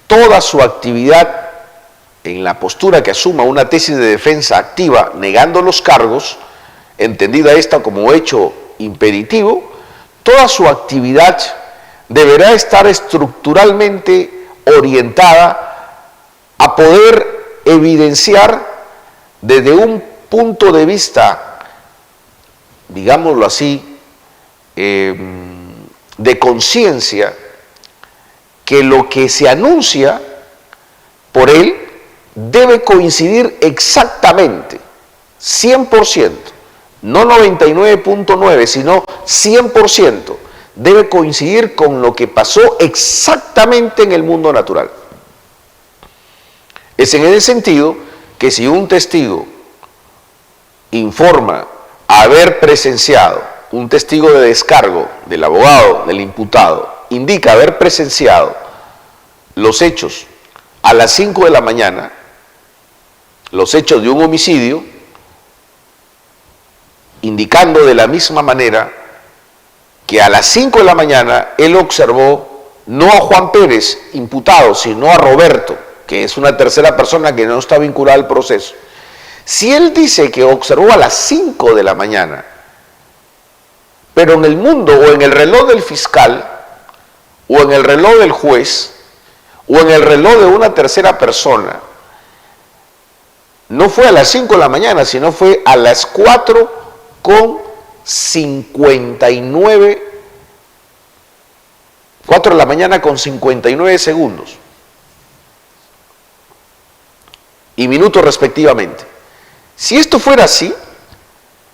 toda su actividad en la postura que asuma una tesis de defensa activa negando los cargos, entendida esta como hecho imperativo, toda su actividad deberá estar estructuralmente orientada a poder evidenciar desde un punto de vista, digámoslo así, de conciencia, que lo que se anuncia por él debe coincidir exactamente, 100%, no 99.9, sino 100%, debe coincidir con lo que pasó exactamente en el mundo natural. Es en ese sentido que si un testigo informa haber presenciado, un testigo de descargo del abogado, del imputado, indica haber presenciado los hechos a las 5 de la mañana, los hechos de un homicidio, indicando de la misma manera que a las 5 de la mañana él observó no a Juan Pérez, imputado, sino a Roberto, que es una tercera persona que no está vinculada al proceso. Si él dice que observó a las 5 de la mañana, pero en el mundo o en el reloj del fiscal, o en el reloj del juez, o en el reloj de una tercera persona, no fue a las 5 de la mañana, sino fue a las 4 con 4 de la mañana con 59 segundos y minutos respectivamente. Si esto fuera así,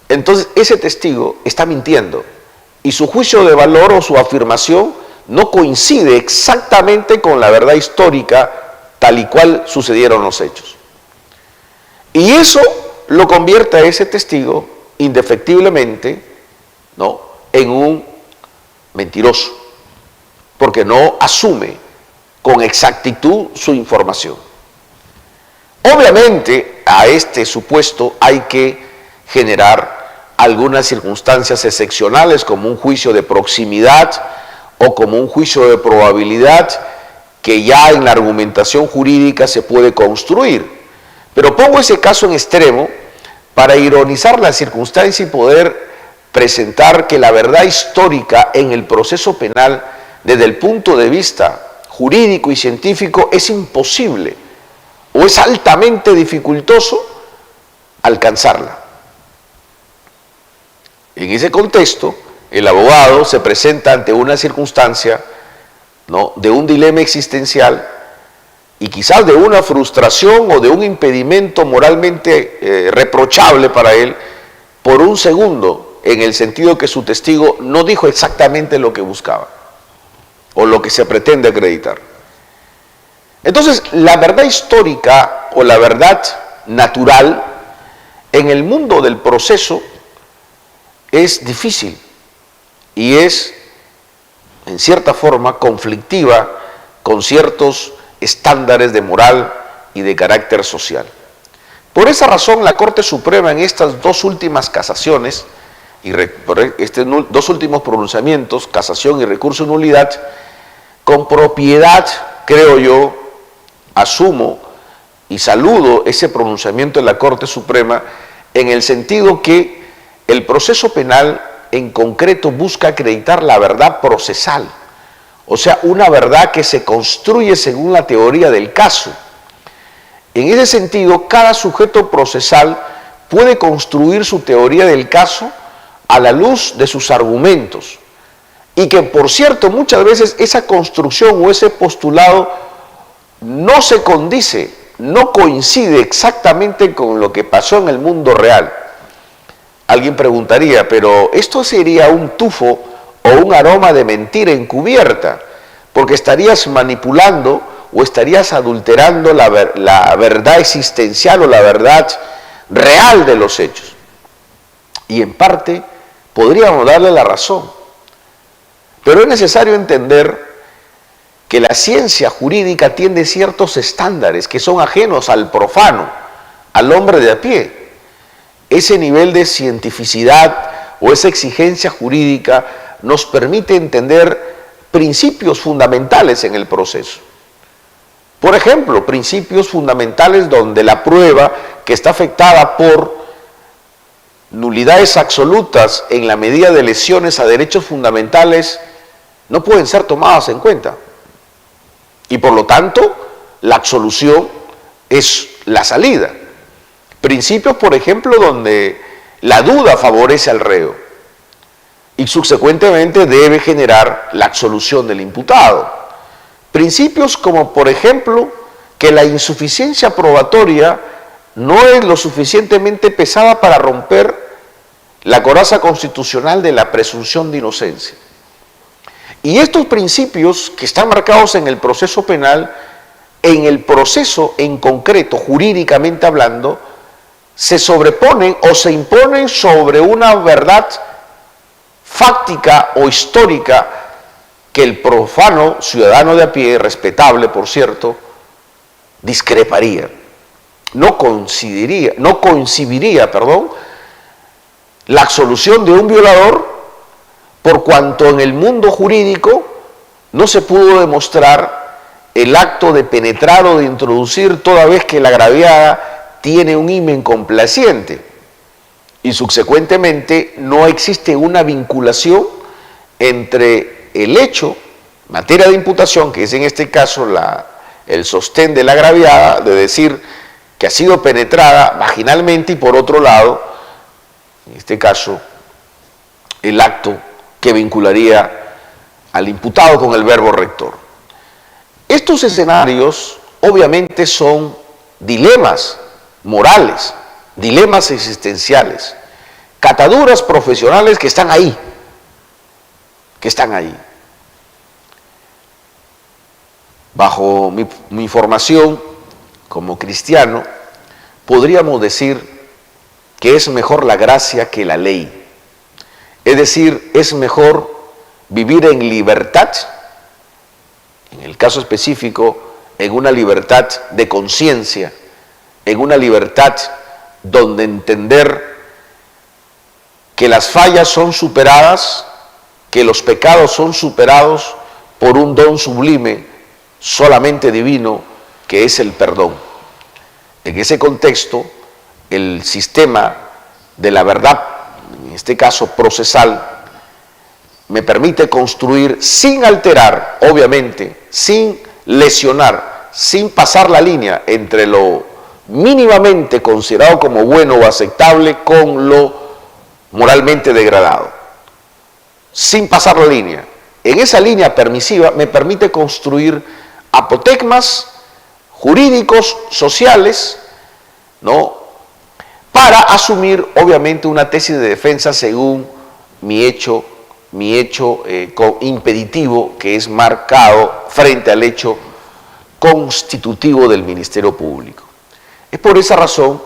entonces ese testigo está mintiendo y su juicio de valor o su afirmación no coincide exactamente con la verdad histórica tal y cual sucedieron los hechos. Y eso lo convierte a ese testigo indefectiblemente, ¿no?, en un mentiroso, porque no asume con exactitud su información. Obviamente a este supuesto hay que generar algunas circunstancias excepcionales como un juicio de proximidad o como un juicio de probabilidad que ya en la argumentación jurídica se puede construir. Pero pongo ese caso en extremo para ironizar la circunstancia y poder presentar que la verdad histórica en el proceso penal desde el punto de vista jurídico y científico es imposible o es altamente dificultoso alcanzarla. En ese contexto, el abogado se presenta ante una circunstancia, ¿no?, de un dilema existencial y quizás de una frustración o de un impedimento moralmente reprochable para él por un segundo, en el sentido que su testigo no dijo exactamente lo que buscaba o lo que se pretende acreditar. Entonces, la verdad histórica o la verdad natural en el mundo del proceso es difícil y es, en cierta forma, conflictiva con ciertos estándares de moral y de carácter social. Por esa razón, la Corte Suprema en estas dos últimas casaciones y estos dos últimos pronunciamientos, casación y recurso de nulidad, con propiedad, creo yo, asumo y saludo ese pronunciamiento de la Corte Suprema en el sentido que el proceso penal en concreto busca acreditar la verdad procesal, o sea, una verdad que se construye según la teoría del caso. En ese sentido, cada sujeto procesal puede construir su teoría del caso a la luz de sus argumentos y que, por cierto, muchas veces esa construcción o ese postulado no se condice, no coincide exactamente con lo que pasó en el mundo real. Alguien preguntaría, pero esto sería un tufo o un aroma de mentira encubierta, porque estarías manipulando o estarías adulterando la verdad existencial o la verdad real de los hechos. Y en parte podríamos darle la razón, pero es necesario entender que la ciencia jurídica tiene ciertos estándares que son ajenos al profano, al hombre de a pie. Ese nivel de cientificidad o esa exigencia jurídica nos permite entender principios fundamentales en el proceso. Por ejemplo, principios fundamentales donde la prueba que está afectada por nulidades absolutas en la medida de lesiones a derechos fundamentales no pueden ser tomadas en cuenta. Y por lo tanto, la absolución es la salida. Principios, por ejemplo, donde la duda favorece al reo y subsecuentemente debe generar la absolución del imputado. Principios como, por ejemplo, que la insuficiencia probatoria no es lo suficientemente pesada para romper la coraza constitucional de la presunción de inocencia. Y estos principios que están marcados en el proceso penal, en el proceso en concreto, jurídicamente hablando, se sobreponen o se imponen sobre una verdad fáctica o histórica que el profano ciudadano de a pie, respetable por cierto, discreparía. No coincidiría la absolución de un violador por cuanto en el mundo jurídico no se pudo demostrar el acto de penetrar o de introducir toda vez que la agraviada tiene un himen complaciente y subsecuentemente no existe una vinculación entre el hecho, materia de imputación, que es en este caso el sostén de la agraviada, de decir que ha sido penetrada vaginalmente y por otro lado, en este caso, el acto que vincularía al imputado con el verbo rector. Estos escenarios obviamente son dilemas morales, dilemas existenciales, cataduras profesionales que están ahí, Bajo mi formación como cristiano, podríamos decir que es mejor la gracia que la ley. Es decir, es mejor vivir en libertad, en el caso específico, en una libertad de conciencia, en una libertad donde entender que las fallas son superadas, que los pecados son superados por un don sublime, solamente divino, que es el perdón. En ese contexto, el sistema de la verdad, en este caso procesal, me permite construir sin alterar, obviamente, sin lesionar, sin pasar la línea entre lo mínimamente considerado como bueno o aceptable con lo moralmente degradado. Sin pasar la línea. En esa línea permisiva me permite construir apotegmas jurídicos, sociales, ¿no?, para asumir obviamente una tesis de defensa según mi hecho impeditivo, que es marcado frente al hecho constitutivo del Ministerio Público. Es por esa razón,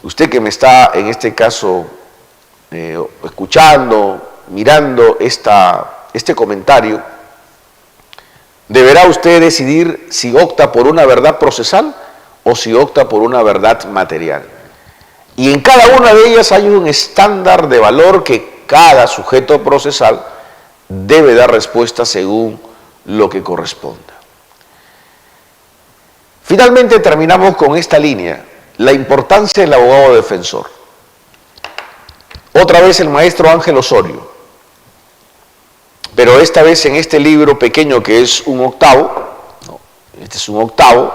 usted que me está en este caso escuchando, mirando este comentario, deberá usted decidir si opta por una verdad procesal o si opta por una verdad material. Y en cada una de ellas hay un estándar de valor que cada sujeto procesal debe dar respuesta según lo que corresponda. Finalmente terminamos con esta línea, la importancia del abogado defensor. Otra vez el maestro Ángel Osorio, pero esta vez en este libro pequeño que es un octavo, este es un octavo,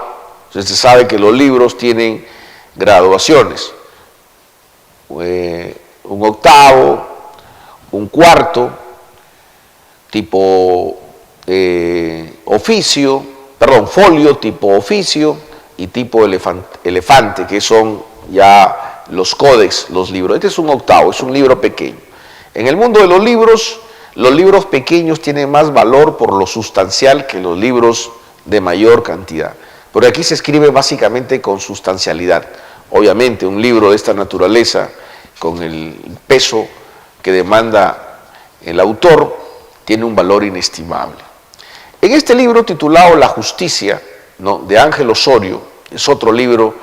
usted sabe que los libros tienen graduaciones, un octavo, un cuarto, tipo folio tipo oficio y tipo elefante, que son ya los códex, los libros. Este es un octavo, es un libro pequeño. En el mundo de los libros pequeños tienen más valor por lo sustancial que los libros de mayor cantidad. Pero aquí se escribe básicamente con sustancialidad. Obviamente un libro de esta naturaleza, con el peso que demanda el autor, tiene un valor inestimable. En este libro titulado La Justicia, ¿no?, de Ángel Osorio, es otro libro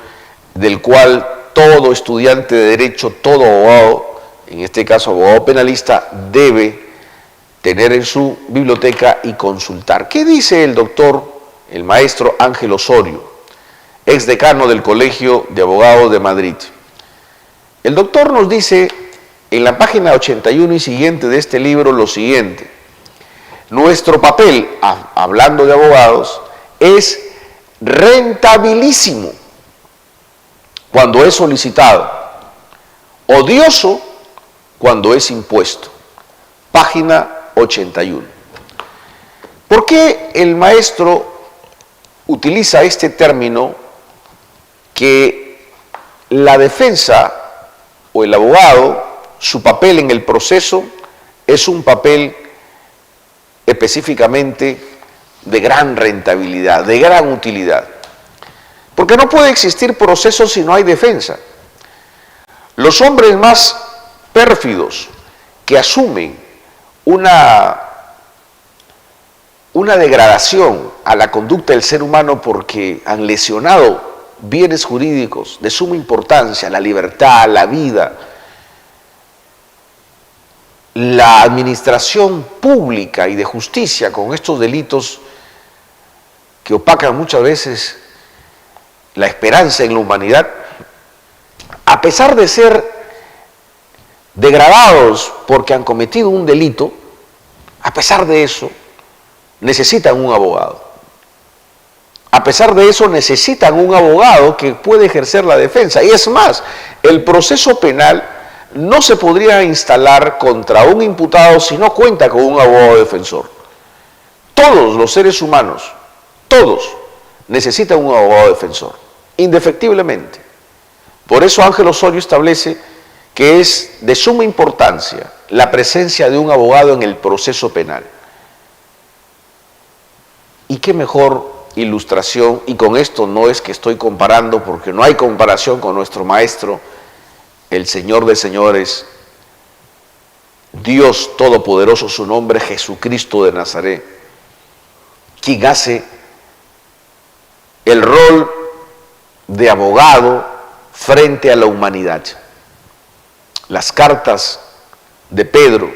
del cual todo estudiante de derecho, todo abogado, en este caso abogado penalista, debe tener en su biblioteca y consultar. ¿Qué dice el doctor, el maestro Ángel Osorio, ex decano del Colegio de Abogados de Madrid? El doctor nos dice en la página 81 y siguiente de este libro lo siguiente: nuestro papel, hablando de abogados, es rentabilísimo cuando es solicitado, odioso cuando es impuesto. Página 81. ¿Por qué el maestro utiliza este término que la defensa o el abogado, su papel en el proceso es un papel específicamente de gran rentabilidad, de gran utilidad? Porque no puede existir proceso si no hay defensa. Los hombres más pérfidos que asumen una degradación a la conducta del ser humano porque han lesionado bienes jurídicos de suma importancia, la libertad, la vida, la administración pública y de justicia con estos delitos que opacan muchas veces la esperanza en la humanidad, a pesar de ser degradados porque han cometido un delito, a pesar de eso, necesitan un abogado. A pesar de eso, necesitan un abogado que puede ejercer la defensa. Y es más, el proceso penal no se podría instalar contra un imputado si no cuenta con un abogado defensor. Todos los seres humanos, todos, necesitan un abogado defensor, indefectiblemente. Por eso Ángel Osorio establece que es de suma importancia la presencia de un abogado en el proceso penal. ¿Y qué mejor ilustración? Y con esto no es que estoy comparando, porque no hay comparación con nuestro maestro, el Señor de señores, Dios Todopoderoso, su nombre Jesucristo de Nazaret, quien hace el rol de abogado frente a la humanidad. Las cartas de Pedro,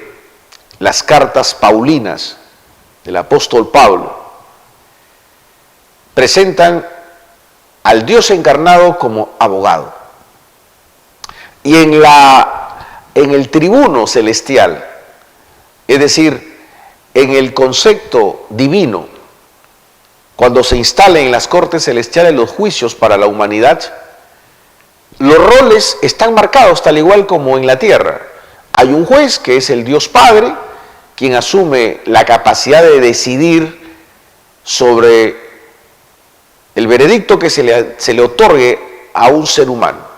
las cartas paulinas del apóstol Pablo, presentan al Dios encarnado como abogado. Y en el tribuno celestial, es decir, en el concepto divino, cuando se instalen en las cortes celestiales los juicios para la humanidad, los roles están marcados tal igual como en la tierra. Hay un juez que es el Dios Padre, quien asume la capacidad de decidir sobre el veredicto que se le otorgue a un ser humano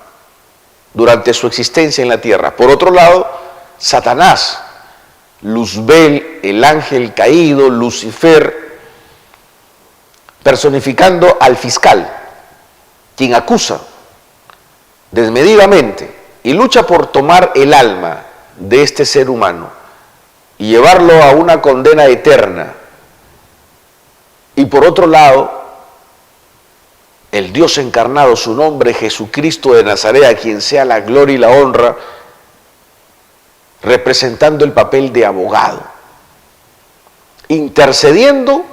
durante su existencia en la tierra. Por otro lado, Satanás, Luzbel, el ángel caído, Lucifer, personificando al fiscal, quien acusa desmedidamente y lucha por tomar el alma de este ser humano y llevarlo a una condena eterna. Y por otro lado, el Dios encarnado, su nombre Jesucristo de Nazaret, a quien sea la gloria y la honra, representando el papel de abogado, intercediendo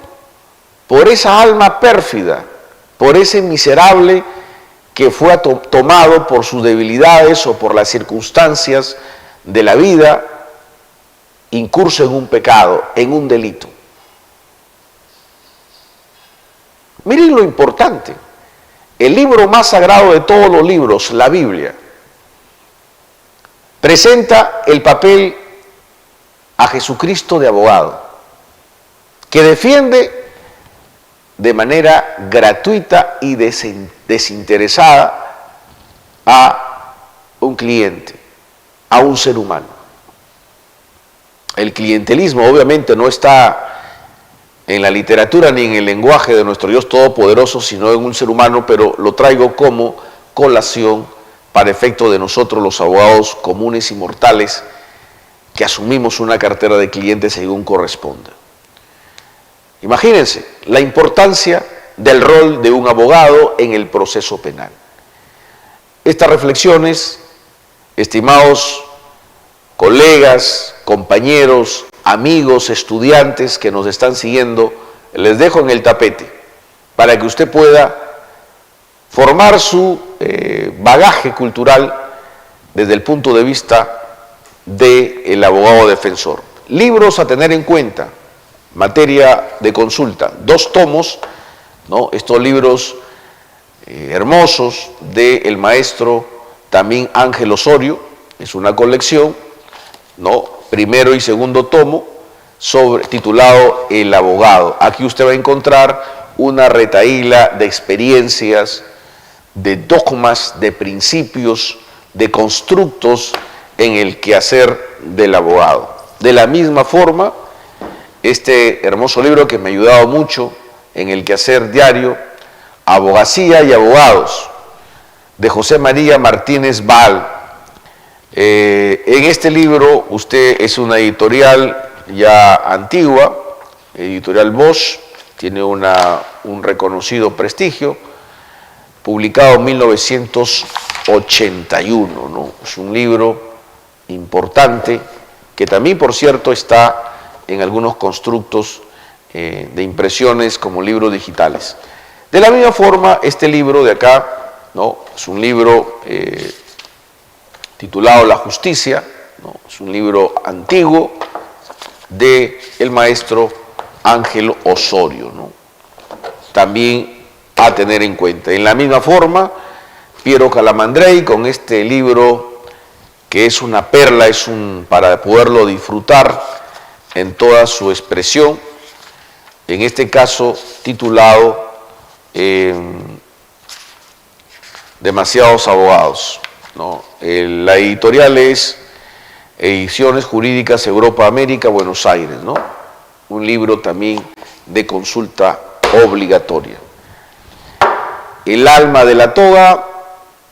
por esa alma pérfida, por ese miserable que fue tomado por sus debilidades o por las circunstancias de la vida, incurso en un pecado, en un delito. Miren lo importante. El libro más sagrado de todos los libros, la Biblia, presenta el papel a Jesucristo de abogado, que defiende de manera gratuita y desinteresada a un cliente, a un ser humano. El clientelismo obviamente no está en la literatura ni en el lenguaje de nuestro Dios Todopoderoso, sino en un ser humano, pero lo traigo como colación para efecto de nosotros los abogados comunes y mortales que asumimos una cartera de clientes según corresponda. Imagínense la importancia del rol de un abogado en el proceso penal. Estas reflexiones, estimados colegas, compañeros, amigos, estudiantes que nos están siguiendo, les dejo en el tapete para que usted pueda formar su bagaje cultural desde el punto de vista del abogado defensor. Libros a tener en cuenta, materia de consulta, 2 tomos, ¿no? Estos libros hermosos del maestro también Ángel Osorio, es una colección, ¿no? Primero y segundo tomo, titulado El abogado. Aquí usted va a encontrar una retahíla de experiencias, de dogmas, de principios, de constructos en el quehacer del abogado. De la misma forma, este hermoso libro que me ha ayudado mucho en el quehacer diario, Abogacía y Abogados, de José María Martínez Val. En este libro, es una editorial ya antigua, editorial Bosch, tiene un reconocido prestigio, publicado en 1981, ¿no? Es un libro importante que también, por cierto, está en algunos constructos de impresiones como libros digitales. De la misma forma, este libro de acá, ¿no? Es un libro titulado La Justicia, ¿no? Es un libro antiguo del maestro Ángel Osorio, ¿no? También a tener en cuenta. En la misma forma, Piero Calamandrei, con este libro que es una perla, para poderlo disfrutar en toda su expresión, en este caso titulado Demasiados abogados, ¿no? La editorial es Ediciones Jurídicas Europa América, Buenos Aires, ¿no? Un libro también de consulta obligatoria. El alma de la toga,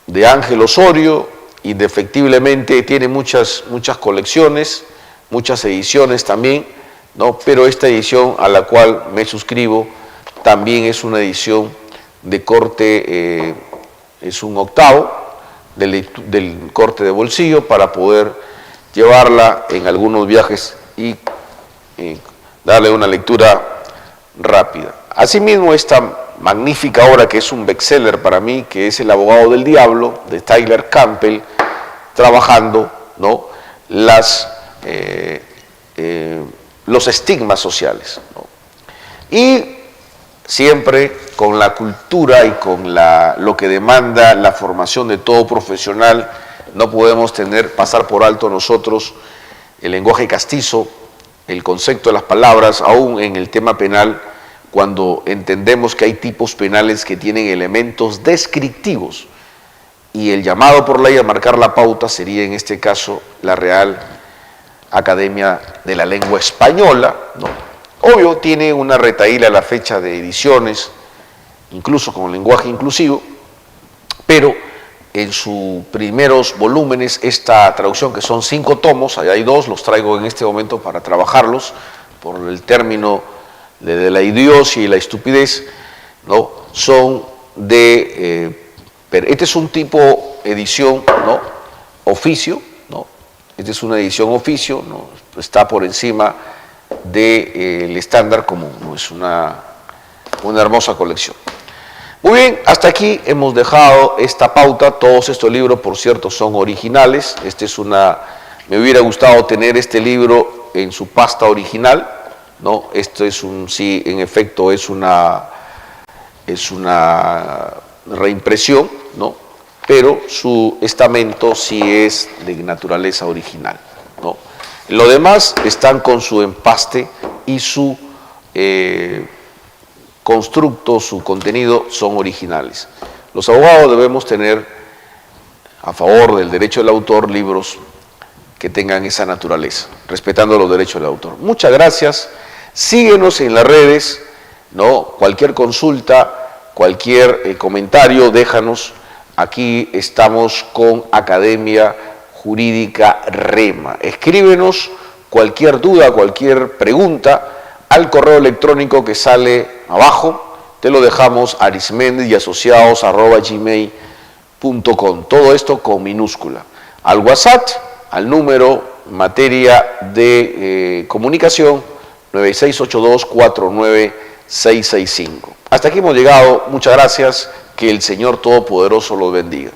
de Ángel Osorio, indefectiblemente tiene muchas colecciones, muchas ediciones también, ¿no? Pero esta edición a la cual me suscribo también es una edición de corte, es un octavo del corte de bolsillo para poder llevarla en algunos viajes y darle una lectura rápida. Asimismo, esta magnífica obra que es un bestseller para mí, que es El abogado del diablo, de Tyler Campbell, trabajando, ¿no?, los estigmas sociales, ¿no? Y siempre con la cultura y con lo que demanda la formación de todo profesional, no podemos pasar por alto nosotros el lenguaje castizo, el concepto de las palabras, aún en el tema penal, cuando entendemos que hay tipos penales que tienen elementos descriptivos, y el llamado por ley a marcar la pauta sería en este caso la Real Academia de la Lengua Española, ¿no? Obvio, tiene una retahíla a la fecha de ediciones, incluso con lenguaje inclusivo, pero en sus primeros volúmenes, esta traducción, que son 5 tomos, allá hay 2, los traigo en este momento para trabajarlos, por el término de la idiocia y la estupidez, ¿no? Son este es un tipo edición, ¿no?, oficio, ¿no? Esta es una edición oficio, ¿no? Está por encima del estándar común, ¿no? Es una hermosa colección. Muy bien, hasta aquí hemos dejado esta pauta. Todos estos libros, por cierto, son originales. Me hubiera gustado tener este libro en su pasta original, ¿no? Esto es sí, en efecto, es una reimpresión, ¿no? Pero su estamento sí es de naturaleza original, ¿no? Lo demás están con su empaste y su constructo, su contenido son originales. Los abogados debemos tener, a favor del derecho del autor, libros que tengan esa naturaleza, respetando los derechos del autor. Muchas gracias. Síguenos en las redes, ¿no? Cualquier consulta, cualquier comentario, déjanos. Aquí estamos con Academia Jurídica REMA. Escríbenos cualquier duda, cualquier pregunta al correo electrónico que sale abajo. Te lo dejamos, arismendesasociados@gmail.com. Todo esto con minúscula. Al WhatsApp, al número materia de comunicación 9682-49665. Hasta aquí hemos llegado. Muchas gracias. Que el Señor Todopoderoso los bendiga.